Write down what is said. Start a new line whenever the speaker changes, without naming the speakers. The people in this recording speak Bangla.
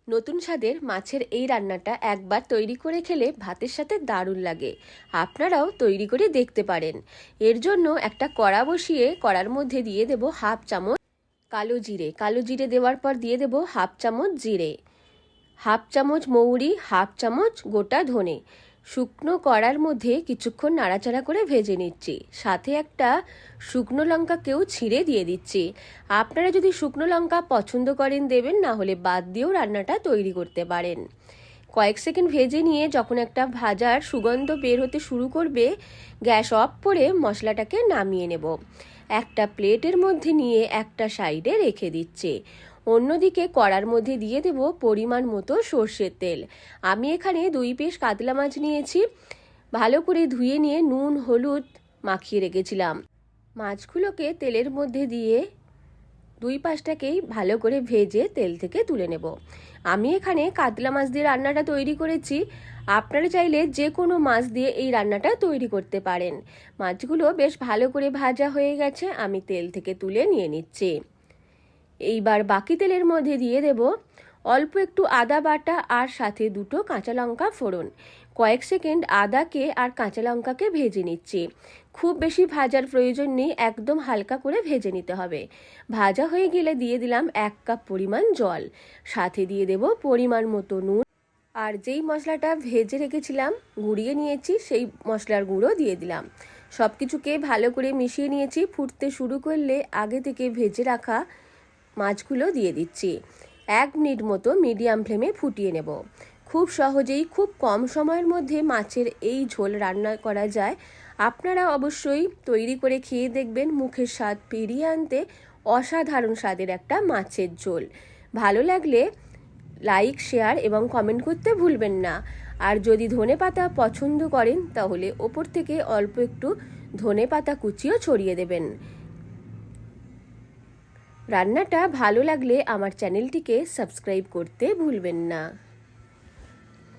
নতুন স্বাদের মাছের এই রান্নাটা একবার তৈরি করে খেলে ভাতের সাথে দারুণ লাগে। আপনারাও তৈরি করে দেখতে পারেন। এর জন্য একটা কড়া বসিয়ে কড়ার মধ্যে দিয়ে দেব হাফ চামচ কালো জিরে দেওয়ার পর দিয়ে দেব হাফ চামচ জিরে, হাফ চামচ মৌরি, হাফ চামচ গোটা ধনে। শুকনো কড়ার মধ্যে কিছুক্ষণ নাড়াচাড়া করে ভেজে নিচ্ছি। সাথে একটা শুকনো লঙ্কাকেও ছিঁড়ে দিয়ে দিচ্ছি। আপনারা যদি শুকনো লঙ্কা পছন্দ করেন দেবেন, না হলে বাদ দিয়েও রান্নাটা তৈরি করতে পারেন। কয়েক সেকেন্ড ভেজে নিয়ে যখন একটা ভাজার সুগন্ধ বের হতে শুরু করবে, গ্যাস অফ করে মশলাটাকে নামিয়ে নেব। একটা প্লেটের মধ্যে নিয়ে একটা সাইডে রেখে দিচ্ছি। অন্যদিকে কড়ার মধ্যে দিয়ে দেব পরিমাণ মতো সর্ষের তেল। আমি এখানে 2 পিস কাতলা মাছ নিয়েছি, ভালো করে ধুয়ে নিয়ে নুন হলুদ মাখিয়ে রেখেছিলাম। মাছগুলোকে তেলের মধ্যে দিয়ে 2 পাশটাকেই ভালো করে ভেজে তেল থেকে তুলে নেব। আমি এখানে কাতলা মাছ দিয়ে রান্নাটা তৈরি করেছি। আপনারা চাইলে যে কোনো মাছ দিয়ে এই রান্নাটা তৈরি করতে পারেন। মাছগুলো বেশ ভালো করে ভাজা হয়ে গেছে, আমি তেল থেকে তুলে নিয়ে নিচ্ছি। এইবার বাকি তেলের মধ্যে দিয়ে দেব অল্প একটু আদা বাটা আর সাথে 2টো কাঁচা লঙ্কা ফোড়ন। কয়েক সেকেন্ড আদাকে আর কাঁচা লঙ্কাকে ভেজে নিচ্ছি। খুব বেশি ভাজার প্রয়োজন নেই, একদম হালকা করে ভেজে নিতে হবে। ভাজা হয়ে গেলে দিয়ে দিলাম 1 কাপ পরিমাণ জল, সাথে দিয়ে দেব পরিমাণ মতো নুন, আর যেই মশলাটা ভেজে রেখেছিলাম গুঁড়িয়ে নিয়েছি সেই মশলার গুঁড়ো দিয়ে দিলাম। সব কিছুকে ভালো করে মিশিয়ে নিয়েছি। ফুটতে শুরু করলে আগে থেকে ভেজে রাখা মাছগুলো দিয়ে দিচ্ছি। 1 মিনিট মতো মিডিয়াম ফ্লেমে ফুটিয়ে নেব। খুব সহজেই খুব কম সময়ের মধ্যে মাছের এই ঝোল রান্না করা যায়। আপনারা অবশ্যই তৈরি করে খেয়ে দেখবেন, মুখের স্বাদ ফিরিয়ে আনতে অসাধারণ স্বাদের একটা মাছের ঝোল। ভালো লাগলে লাইক, শেয়ার এবং কমেন্ট করতে ভুলবেন না। আর যদি ধনেপাতা পছন্দ করেন তাহলে ওপর থেকে অল্প একটু ধনেপাতা কুচিও ছড়িয়ে দেবেন। রান্নাটা ভালো লাগলে আমার চ্যানেলটিকে সাবস্ক্রাইব করতে ভুলবেন না।